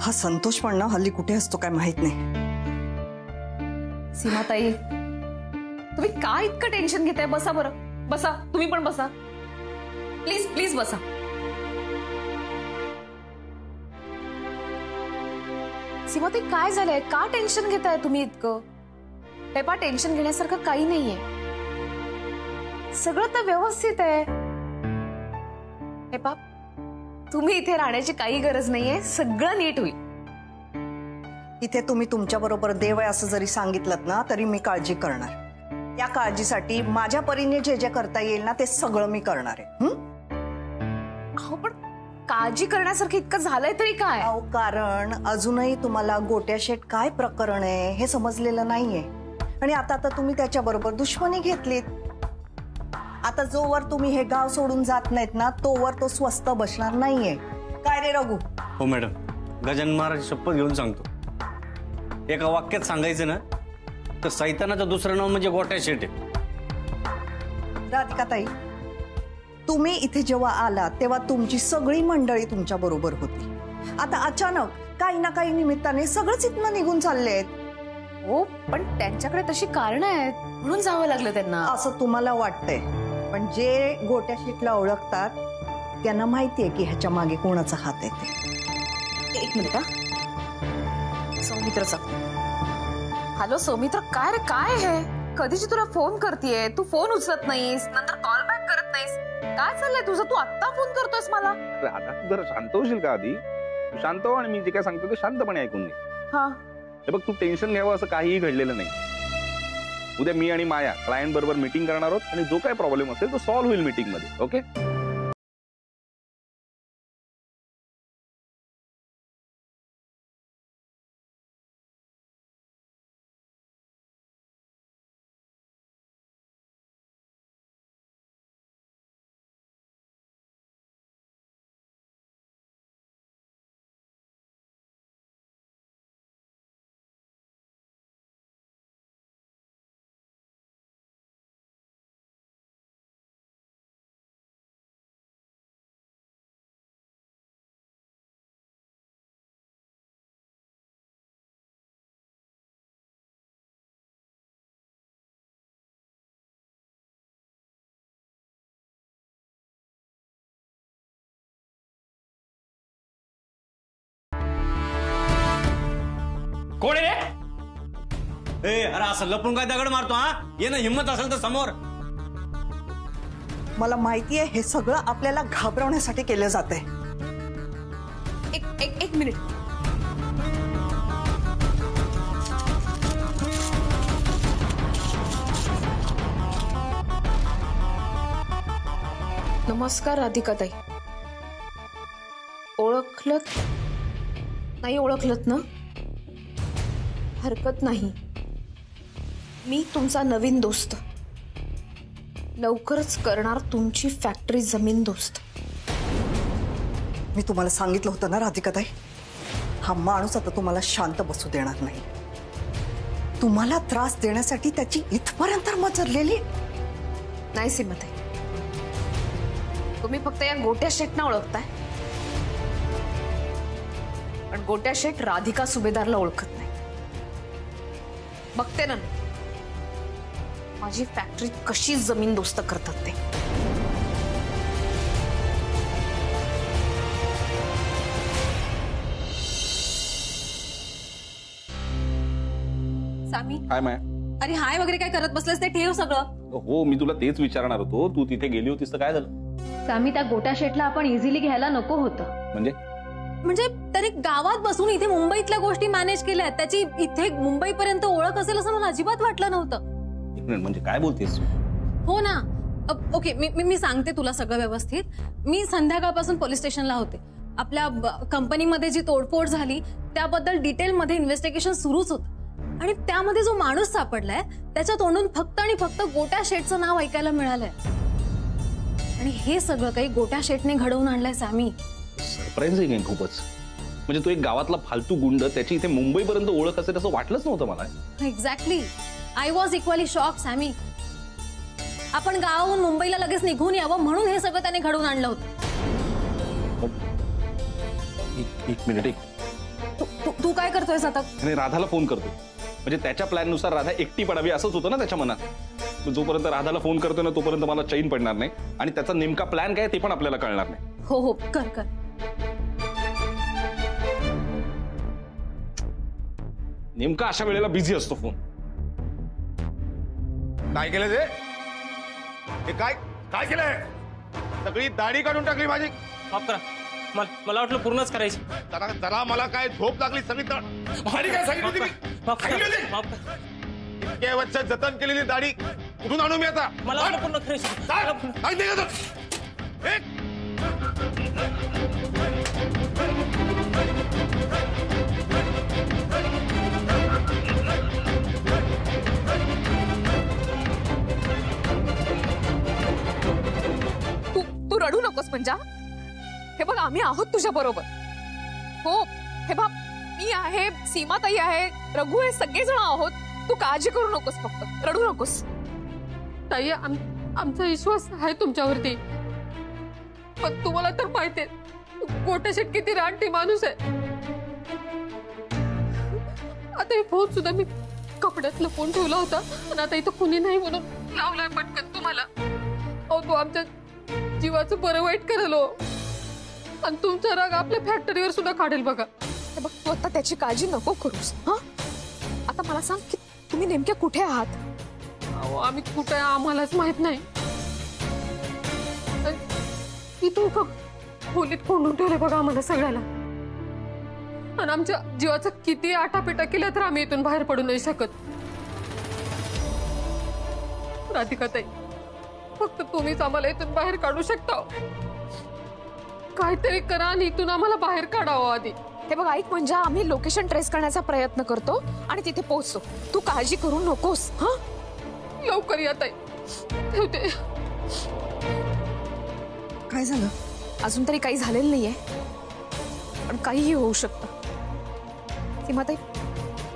हा संतोष पण ना हल्ली कुठे असतो काय माहित नाही। सीमाताई, तुम्ही काय इतकं टेन्शन घेताय? बसा बरं, बसा, तुम्ही पण बसा, प्लीज प्लीज बसा। सीमाताई, काय झालंय? का टेन्शन घेताय तुम्ही इतकं? हे पहा, टेन्शन घेण्यासारखं काही नाहीये, सगळं तर व्यवस्थित आहे। हे पहा, तुम्ही इथे राहण्याची काही गरज नाहीये, सगळं नीट होईल। इथे तुम्ही तुमच्या बरोबर देव आहे असं जरी सांगितलं ना तरी मी काळजी करणार। या काळजीसाठी माझ्या परीने जे जे करता येईल ना ते सगळं मी करणार आहे। अहो, पण काळजी करण्यासारखं इतकं झालंय तरी काय? अहो, कारण अजूनही तुम्हाला गोट्या शेट काय प्रकरण आहे हे समजलेलं नाहीये आणि आता तुम्ही त्याच्या बरोबर दुश्मनी घेतलीत। आता जोवर तुम्ही हे गाव सोडून जात नाहीत ना तोवर तो स्वस्त बसणार नाहीये। काय रे रघु? हो मॅडम, गजानन महाराज शपथ घेऊन सांगतो, एका वाक्यात सांगायचं ना तर सैतानाचं दुसरं नाव म्हणजे गोट्या शेट आहे। राधिकाताई, तुम्ही इथे जेव्हा आला तेव्हा तुमची सगळी मंडळी तुमच्या बरोबर होती। आता अचानक काही ना काही निमित्ताने सगळंच इथनं निघून चाललेत। हो, पण त्यांच्याकडे तशी कारण आहेत म्हणून जावं लागलं त्यांना, असं तुम्हाला वाटतंय, पण जे गोट्या शेटला ओळखतात त्यांना माहितीये की ह्याच्या मागे कोणाचा हात आहे ते। एक मिनिट हा, सौमित्रचा। हॅलो सौमित्र, काय रे, काय आहे? कधीची तुला फोन करतेय, तू फोन उचलत नाहीस, नंतर कॉल बॅक करत नाहीस, काय चाललंय तुझं? तू आत्ता फोन करतोयस मला? आता तू जरा शांत होशील का? आधी तू शांत हो आणि मी जे काय सांगतो ते शांतपणे ऐकून घे। हा, हे बघ, तू टेन्शन घ्यावं असं काहीही घडलेलं नाही। उद्या मी आणि माया क्लायंट बरोबर मीटिंग करणार आहोत आणि जो काय प्रॉब्लेम असेल तो सॉल्व्ह होईल मीटिंग मध्ये। ओके? कोण आहे रे? ए, अरे असं लपून काय दगड मारतो? हा, ये ना, हिम्मत असेल तर समोर। मला माहितीये हे सगळं आपल्याला घाबरवण्यासाठी केलं जातंय। एक मिनिट, नमस्कार राधिकाताई। ओळखलत नाही? ओळखलत ना? हरकत नाही, मी तुमचा नवीन दोस्त, लवकरच करणार तुमची फॅक्टरी जमीन दोस्त। मी तुम्हाला सांगितलं होतं ना राधिकाताई, हा माणूस आता तुम्हाला शांत बसू देणार नाही। तुम्हाला त्रास देण्यासाठी त्याची इथपर्यंत मचरलेली नाही सीमाताई, तुम्ही फक्त या गोट्या शेटना ओळखताय, पण गोट्या शेट राधिका सुभेदारला ओळखत नाही। बघते ना माझी फॅक्टरी कशी जमीन दोस्त करतात ते। सामी, हाय माया। अरे हाय वगैरे काय करत बसलेस ते ठेव सगळं। हो, मी तुला तेच विचारणार होतो, तू तिथे गेली होतीस तर काय झालं? सामी, त्या गोट्या शेटला आपण इझिली घ्यायला नको होतं। म्हणजे त्याने गावात बसून इथे मुंबईतल्या गोष्टी मॅनेज केल्या, त्याची इथे मुंबईपर्यंत ओळख असेल असं मला अजिबात वाटलं नव्हतं। एक मिनिट, म्हणजे काय बोलतेस? हो ना, ओके, मी सांगते तुला सगळं व्यवस्थित। मी संध्याकाळपासून पोलीस स्टेशनला होते, आपल्या कंपनीमध्ये जी तोडफोड झाली त्याबद्दल डिटेलमध्ये इन्व्हेस्टिगेशन सुरूच होतं आणि त्यामध्ये जो माणूस सापडलाय त्याच्या तोंडून फक्त आणि फक्त गोट्या शेटचं नाव ऐकायला मिळालंय आणि हे सगळं काही गोट्या शेटने घडवून आणलंय सामी। सरप्राइजिंग आहे खूपच, म्हणजे तो एक गावातला फालतू गुंड, त्याची इथे मुंबईपर्यंत ओळख असेल असं वाटलंच नव्हतं मला। Exactly, I was equally shock Sammy. आपण गावाहून मुंबईला लगेच निघून यावं म्हणून हे सगळं त्याने घडवून आणलं होतं। एक मिनिट, तू काय करतोयस आता? आणि राधाला फोन करतो, म्हणजे त्याच्या प्लॅन नुसार राधा एकटी पडावी असंच होतं ना त्याच्या मनात. जोपर्यंत राधाला फोन करतो ना तोपर्यंत मला चैन पडणार नाही, आणि त्याचा नेमका प्लॅन काय ते पण आपल्याला कळणार नाही. हो हो, कर कर. नेमका अशा वेळेला बिझी असतो फोन. काय केलं ते? हे काय काय केलंय? सगळी दाढी काढून टाकली माझी. माफ करा, मला वाटलं पूर्णच करायची. जरा जरा मला काय झोप लागली सगळी. दाढी काय सांगितली होती मी? माफ सांगितली करा, होती? माफ करा. इतक्या वर्ष जतन केलेली दाढी कुठून आणू मी आता? मला वाटलं पूर्ण करायची. काय नाही का? तू रडू नकोस म्हणजे. हे बघ, आम्ही आहोत तुझ्या बरोबर. हो, हे बघ, मी आहे, सीमाताई आहे, रघु आहे, सगळेजण आहोत. तू काळजी करू नकोस, फक्त रडू नकोस. ताई, आमचा विश्वास आहे तुमच्यावरती, पण तुम्हाला तर माहितीये गोट्या शेट किती रानटी माणूस आहे. आता हे फोन सुद्धा मी कपड्यात लपवून ठेवला होता, आणि आता इथं कुणी नाही म्हणून लावलाय पटकन तुम्हाला. अहो, तो आमच्या जीवाचं बरं वाईट करेल हो, आणि तुमचा राग आपल्या फॅक्टरीवर सुद्धा काढेल बघा. हे बघ, तू आता त्याची काळजी नको करूस. हा, आता मला सांग की तुम्ही नेमक्या कुठे आहात? अहो, आम्ही कुठे आहे आम्हालाच माहित नाही. इथून खोलीत कोंडून ठेवले बघा आम्हाला सगळ्याला, आणि आमच्या जीवाचं किती आटापिटा केलं तर आम्ही इथून बाहेर पडू नाही शकत. राधिकाताई, फक्त तुम्हीच आम्हाला इथून बाहेर काढू शकता. काहीतरी करा आणि इथून आम्हाला बाहेर काढावं आधी. हे बघ ऐक, म्हणजे आम्ही लोकेशन ट्रेस करण्याचा प्रयत्न करतो आणि तिथे पोहोचतो. तू काळजी करू नकोस. हा, लवकर या ताई. ठेवते. काय झालं? अजून तरी काही झालेलं नाहीये, पण काहीही होऊ शकतं. सीमाताई,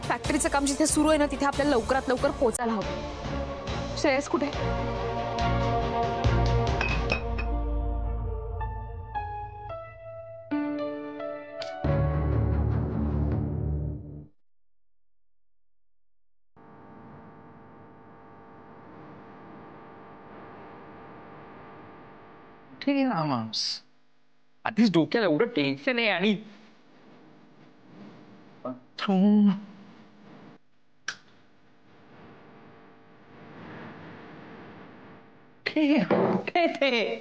फॅक्टरीचं काम जिथे सुरू आहे ना तिथे आपल्याला लवकरात लवकर पोहोचायला हवं. श्रेयस कुठे? ठीक आहे माणूस, आधीच डोक्याला एवढं टेन्शन आहे, आणि कुठे ते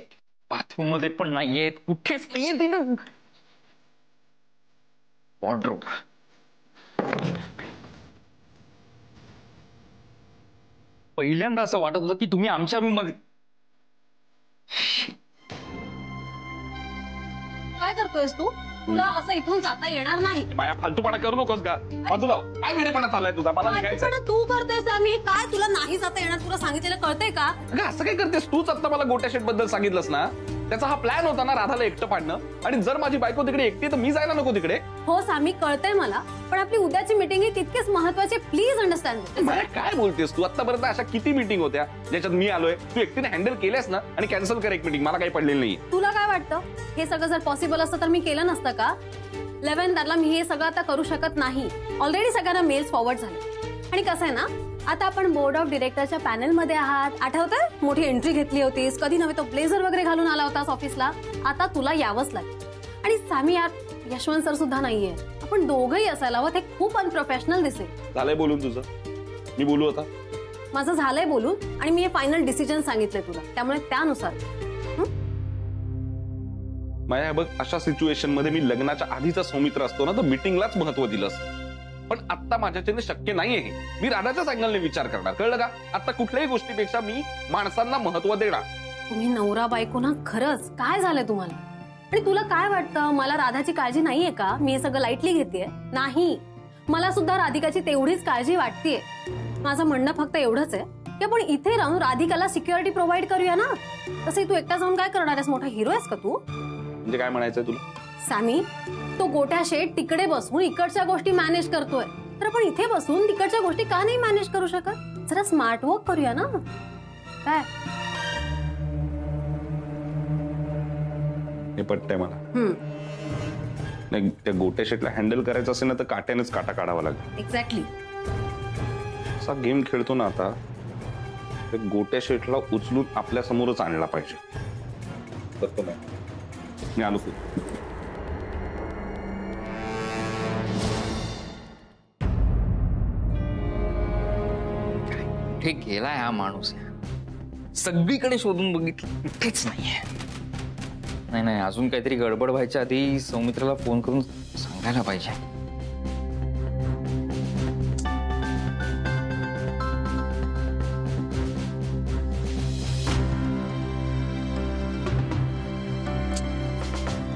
बाथरूम मध्ये पण नाहीयेत, कुठेच नाहीये ते ना. वॉर्डरोब. पहिल्यांदा असं वाटत होतं की तुम्ही आमच्या रूम मध्ये. काय करतोयस तू? तुला असं इथून जाता येणार नाही. माया, फालतूपणा करू नकोस का? बाजूला काय वेळेपणा चाललाय तुझा? मला निघायचं. पण तू करतेस आम्ही काय? तुला नाही जाता येणार, तुला सांगितलेलं कळतंय का? अगं, असं काय करतेस? तूच आता मला गोट्या शेट बद्दल सांगितलंस ना. त्याचा हा प्लॅन होता ना, राधाला एकटं पाडणं. आणि जर माझी बायको तिकडे एकटी तर मी जायला नको तिकडे. हो सामी, कळतंय मला, पण आपली उद्याची मीटिंग ही तितकेच महत्वाची. Please understand. मला काय बोलतेस तू? आतापर्यंत अशा किती मीटिंग होत्या ज्याच्यात मी आलोय, तू एकटीने हँडल केल्यास ना. आणि कॅन्सल कर एक मीटिंग, मला काही पडलेलं नाही. तुला काय वाटतं, हे सगळं जर पॉसिबल असतं तर मी केलं नसतं का? 11 मी हे सगळं आता करू शकत नाही. ऑलरेडी सगळ्यांना मेल्स फॉरवर्ड झाले. आणि कसं आहे ना, आता आपण बोर्ड ऑफ डिरेक्टरच्या पॅनल मध्ये आहात. आठवतंय मोठी एंट्री घेतली होतीस, कधी नव्हे तो ब्लेझर वगैरे घालून आला होतास ऑफिसला. आता तुला यावंच लागेल. आणि सामी यार, यशवंत सर सुद्धा नाहीये, आपण दोघंही असायला हवं. ते खूप अनप्रोफेशनल दिसेल. झालंय बोलून तुझं, मी बोलू आता. माझं झालंय बोलून, आणि मी हे फायनल डिसिजन सांगितलंय तुला, त्यामुळे त्यानुसार. माया, बघ, अशा सिच्युएशन मध्ये मी लग्नाच्या आधीचा सौमित्र असतो ना तर मीटिंगलाच महत्व दिलंस. पण आता माझ्याच्याने शक्य नाहीये हे. मी राधाच्याच अँगलने विचार करणार, कळलं का? आता कुठल्याही गोष्टीपेक्षा मी माणसांना महत्व देणार. तुम्ही नवरा बायको ना, खरंच काय झालंय तुम्हाला? आणि तुला काय वाटतं, मला राधाची काळजी नाहीये का? मी हे सगळं लाईटली घेतेय? नाही, मला सुद्धा राधिकाची तेवढीच काळजी वाटतेय. माझं म्हणणं फक्त एवढंच आहे की आपण इथे राहून राधिकाला सिक्युरिटी प्रोव्हाइड करूया ना. तसं तू एकटा जाऊन काय करणार आहेस? मोठा हिरो आहेस का तू? म्हणजे काय म्हणायचंय तुला? सॅमी, तो गोट्या शेट तिकडे बसून इकडच्या गोष्टी मॅनेज करतोय, तर आपण इथे बसून तिकडच्या गोष्टी का नाही मॅनेज करू शकत? जरा स्मार्ट वर्क करूया ना. काय हे पटतंय मला. नाही, त्या गोट्या शेटला हँडल करायचं असेल ना तर काट्यानेच काटा काढावा लागेल. एक्झॅक्टली. असा गेम खेळतो ना आता, त्या गोट्या शेटला उचलून आपल्या समोरच आणला पाहिजे. करतो नाही, मी आलो की. कुठे गेलाय हा माणूस? सगळीकडे शोधून बघितलं, कुठेच नाहीये. नाही, अजून काहीतरी गडबड व्हायच्या आधी सौमित्राला फोन करून सांगायला पाहिजे.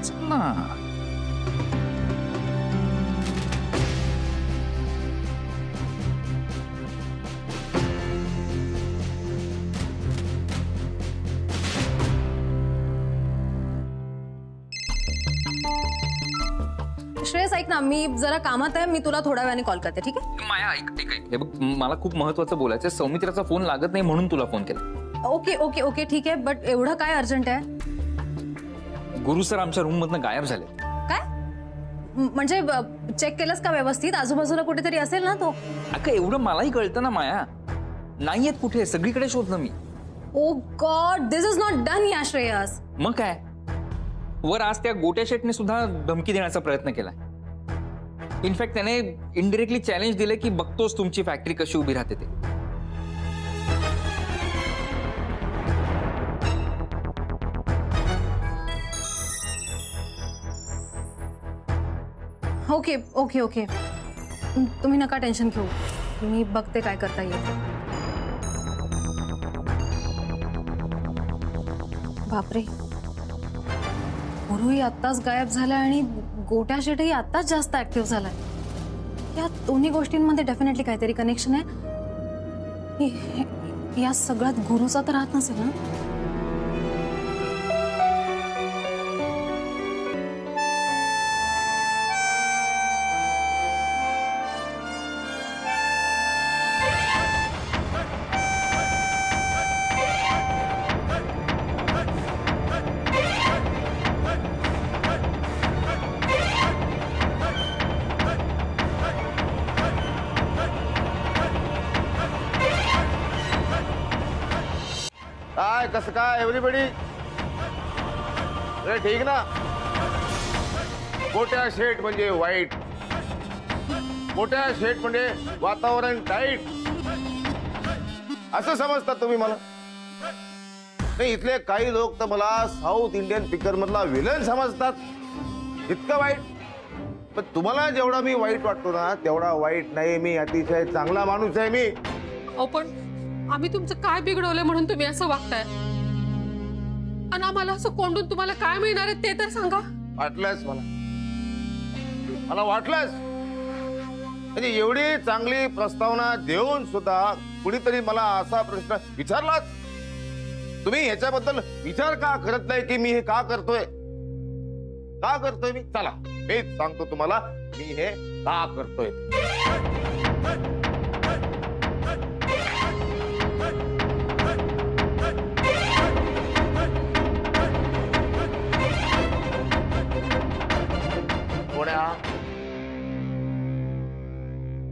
चल ना. श्रेयस ऐक ना, मी जरा कामात आहे, मी तुला थोड्या वेळाने कॉल करते, ठीक आहे? माया ऐक, हे बघ, मला खूप महत्वाचं बोलायचं. सौमित्राचा फोन लागत नाही म्हणून तुला फोन केला. ओके ओके ओके ठीक आहे, बट एवढं काय अर्जंट आहे? गुरु सर आमच्या रूम मधनं गायब झाले. काय म्हणजे चेक केलंस का व्यवस्थित? आजूबाजूला कुठेतरी असेल ना तो. अगं एवढं मलाही कळतं ना माया. नाहीयेत कुठे, सगळीकडे शोधलं मी. Oh God, this is not done या श्रेयस. मग काय, वर आज त्या गोट्या शेटने सुद्धा धमकी देण्याचा प्रयत्न केलाय. इनफॅक्ट त्याने इनडिरेक्टली चॅलेंज दिले की बघतोस तुमची फॅक्टरी कशी उभी राहते ते. ओके ओके ओके, तुम्ही नका टेन्शन घेऊ, मी बघते काय करता येईल. बापरे, गुरुही आत्ताच गायब झाला आणि गोट्या शेटही आत्ताच जास्त ऍक्टिव्ह झालाय. या दोन्ही गोष्टींमध्ये डेफिनेटली काहीतरी कनेक्शन आहे. या सगळ्यात गुरुचा तर हात नसेल ना? काय कसं काय एव्हरीबडी? अरे ठीक ना. गोट्या शेट म्हणजे वाईट, गोट्या शेट म्हणजे वातावरण टाईट असं समजतात तुम्ही मला? नाही, इथले काही लोक तर मला साऊथ इंडियन पिक्चर मधला विलन समजतात. इतकं वाईट? पण तुम्हाला जेवढा मी वाईट वाटतो ना तेवढा वाईट नाही मी. अतिशय चांगला माणूस आहे मी. अहो पण आम्ही तुमचं काय बिघडवलंय म्हणून तुम्ही असं वागताय? आणि आम्हाला असं कोंडून तुम्हाला काय मिळणार आहे ते तर सांगा. वाटलंच मला वाटलंच. म्हणजे एवढी चांगली प्रस्तावना देऊन सुद्धा कुणीतरी मला असा प्रश्न विचारलाच. तुम्ही ह्याच्याबद्दल विचार का करत नाही की मी हे का करतोय? का करतोय मी? चला मीच सांगतो तुम्हाला मी हे का करतोय.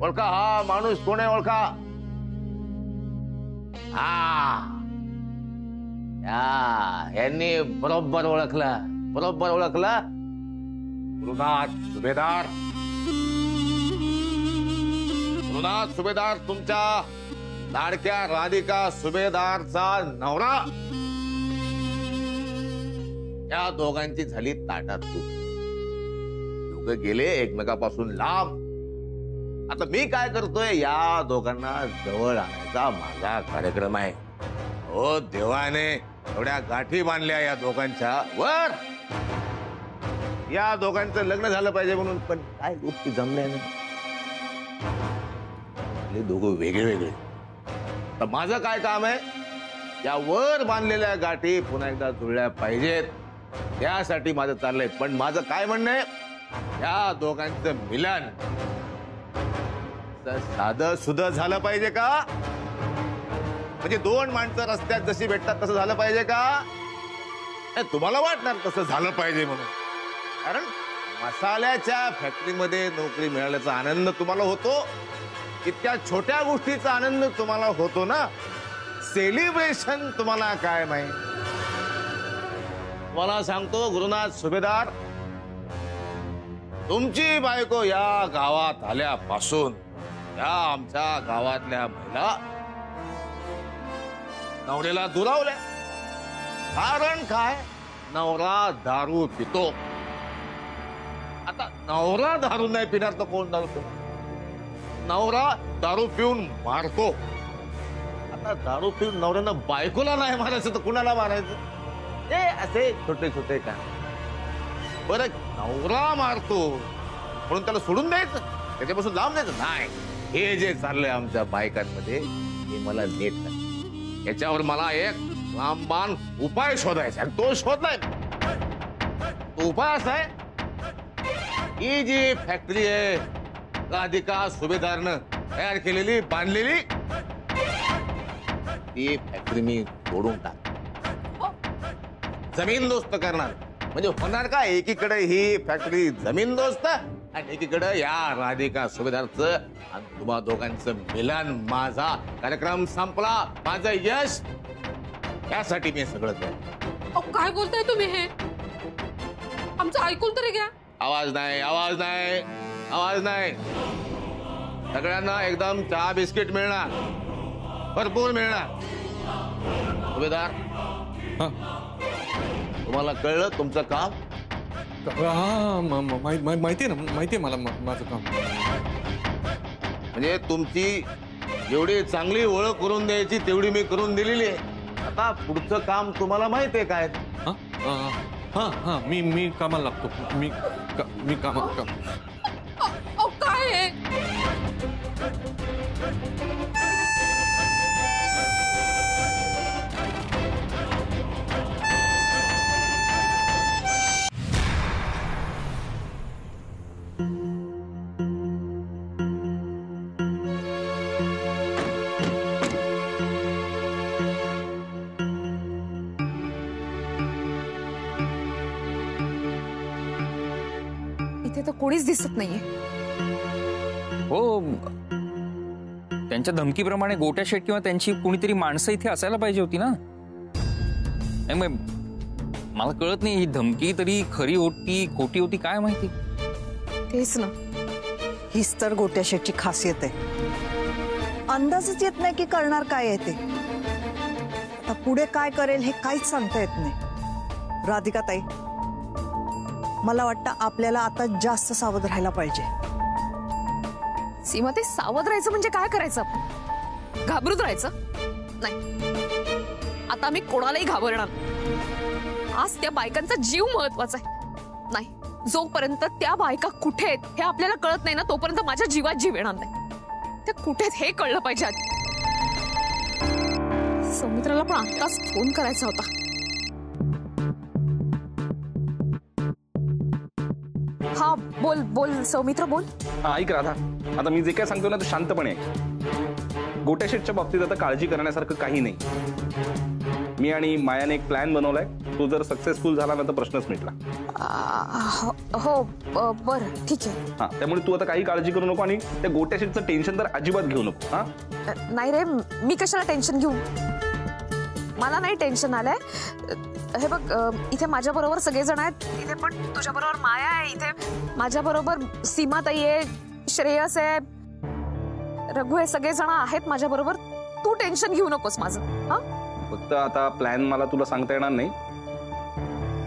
ओळखा हा माणूस कोण आहे? ओळखा. यांनी बरोबर ओळखला, बरोबर ओळखला. गुरुनाथ सुभेदार. गुरुनाथ सुभेदार तुमच्या लाडक्या राधिका सुभेदारचा नवरा. या दोघांची झाली ताटातूट. दोघं गेले एकमेकापासून लांब. आता मी काय करतोय? या दोघांना जवळ आणायचा माझा कार्यक्रम आहे. हो देवाने एवढ्या गाठी बांधल्या या दोघांच्या वर. या दोघांचं लग्न झालं पाहिजे म्हणून, पण काय गोष्टी जमल्या नाही. दोघं वेगळे वेगळे. तर माझं काय काम आहे? या वर बांधलेल्या गाठी पुन्हा एकदा जुळल्या पाहिजेत. त्यासाठी माझं चाललंय. पण माझं काय म्हणणं आहे? या दोघांचं मिलन साधं सुधं झालं पाहिजे का? म्हणजे दोन माणसं रस्त्यात जशी भेटतात तसं झालं पाहिजे का? तुम्हाला वाटणार तसं झालं पाहिजे म्हणून, कारण मसाल्याच्या फॅक्टरीमध्ये नोकरी मिळाल्याचा आनंद तुम्हाला होतो, इतक्या छोट्या गोष्टीचा आनंद तुम्हाला होतो ना. सेलिब्रेशन तुम्हाला काय माहित. तुम्हाला सांगतो गुरुनाथ सुभेदार, तुमची बायको या गावात आल्यापासून या आमच्या गावातल्या महिला नवऱ्याला दुरावल्या. कारण काय, नवरा दारू पितो. आता नवरा दारू नाही पिणार तर कोण दारू पितो? नवरा दारू पिऊन मारतो. आता दारू पिऊन नवऱ्यानं बायकोला नाही मारायचं तर कुणाला मारायचं? हे असे छोटे छोटे काय. बरं, नवरा मारतो म्हणून त्याला सोडून द्यायचं, त्याच्यापासून लांब द्यायचं नाही. हे जे चाललंय आमच्या बायकांमध्ये हे मला नीट नाही. याच्यावर मला एक रामबाण उपाय शोधायचा आणि तो शोधलाय. तो उपाय असा आहे, ही जी फॅक्टरी आहे राधिका सुभेदारनं तयार केलेली, बांधलेली, ती फॅक्टरी मी तोडून टाक, जमीनदोस्त करणार. म्हणजे होणार का, एकीकडे ही फॅक्टरी जमीनदोस्त आणि एकीकडे या राधिका सुभेदारचं आणि तुम्हा दोघांचं मिलन. माझा कार्यक्रम संपला, माझं यश. यासाठी मी सगळं केलं. काय बोलताय तुम्ही हे? आमचं ऐकून तरी घ्या. आवाज नाही, आवाज नाही, आवाज नाही. सगळ्यांना एकदम चहा बिस्किट मिळणार, भरपूर मिळणार. सुभेदार, तुम्हाला कळलं तुमचं काम? माहितीये ना, माहितीये मला माझं काम. म्हणजे तुमची जेवढी चांगली ओळख करून द्यायची तेवढी मी करून दिलेली आहे. आता पुढचं काम तुम्हाला माहिती आहे काय? हा मी कामाला लागतो. मी कामाला. काय आहे? इथे तर कोणीच दिसत नाहीये. हो, त्यांच्या धमकीप्रमाणे गोट्या शेट किंवा त्यांची कुणीतरी माणसं इथे असायला पाहिजे होती ना. मला कळत नाही, ही धमकी तरी खरी होती खोटी होती काय माहिती. तेच ना, हीच तर गोट्या शेटची खासियत आहे. अंदाजच येत नाही की करणार काय आहे ते. आता पुढे काय करेल हे काहीच सांगता येत नाही. राधिका ताई, मला वाटतं आपल्याला आता जास्त सावध राहायला पाहिजे. सीमा, ते सावध राहायचं म्हणजे काय करायचं? आपण घाबरत राहायचं नाही. आता मी कोणालाही घाबरणार. आज त्या बायकांचा जीव महत्वाचा आहे. नाही, जोपर्यंत त्या बायका कुठे आहेत हे आपल्याला कळत नाही ना, तोपर्यंत माझ्या जीवात जीव येणार नाही. त्या कुठे आहेत हे कळलं पाहिजे. सौमित्राला पण आत्ताच फोन करायचा होता. हा, बोल बोल सौमित्र, बोल. हा, ऐक राधा, आता मी जे काय सांगतो ना ते शांतपणे ऐक. गोट्या शेटच्या बाबतीत आता काळजी करण्यासारखं काही नाही. मी आणि मायाने एक प्लॅन बनवलाय. तो जर सक्सेसफुल झाला ना तर प्रश्नच मिटला. हो, बरं, ठीक आहे. हा, त्यामुळे तू आता काही काळजी करू नको आणि त्या गोट्या शेटचं टेन्शन तर अजिबात घेऊ नको. हा, नाही रे, मी कशाला टेन्शन घेऊ? मला नाही टेन्शन आलंय. हे बघ, इथे माझ्या बरोबर सगळेजण आहेत. इथे पण तुझ्या बरोबर माया आहे. इथे माझ्या बरोबर सीमाताई आहे, श्रेयस आहे, रघु आहे. सगळेजण आहेत माझ्या बरोबर. तू टेन्शन घेऊ नकोस माझं. हा, फक्त आता प्लॅन मला तुला सांगता येणार नाही,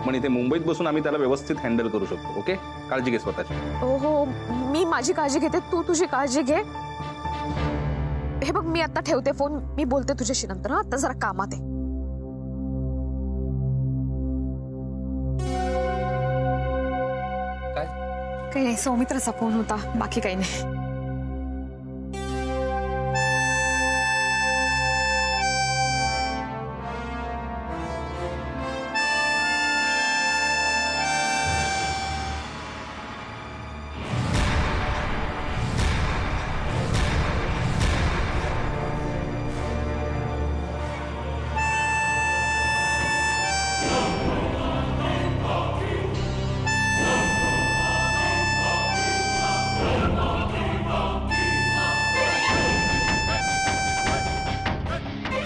पण इथे मुंबईत बसून आम्ही त्याला व्यवस्थित हँडल करू शकतो. ओके, काळजी घे स्वतःची. हो, मी माझी काळजी घेते, तू तुझी काळजी घे. हे बघ, मी आता ठेवते फोन. मी बोलते तुझ्याशी नंतर. हा, आता जरा कामात आहे. काही नाही, सौमित्राचा फोन होता, बाकी काही नाही.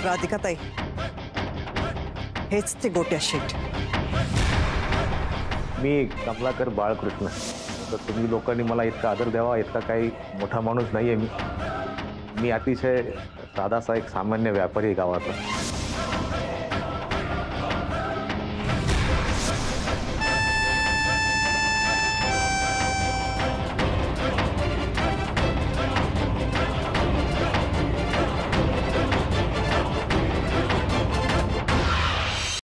राधिकाताई, हेच ते गोट्या शेट. मी कमलाकर बाळकृष्ण. तर तुम्ही लोकांनी मला इतका आदर द्यावा इतका काही मोठा माणूस नाहीये मी. मी अतिशय साधासा एक सामान्य व्यापारी गावातला.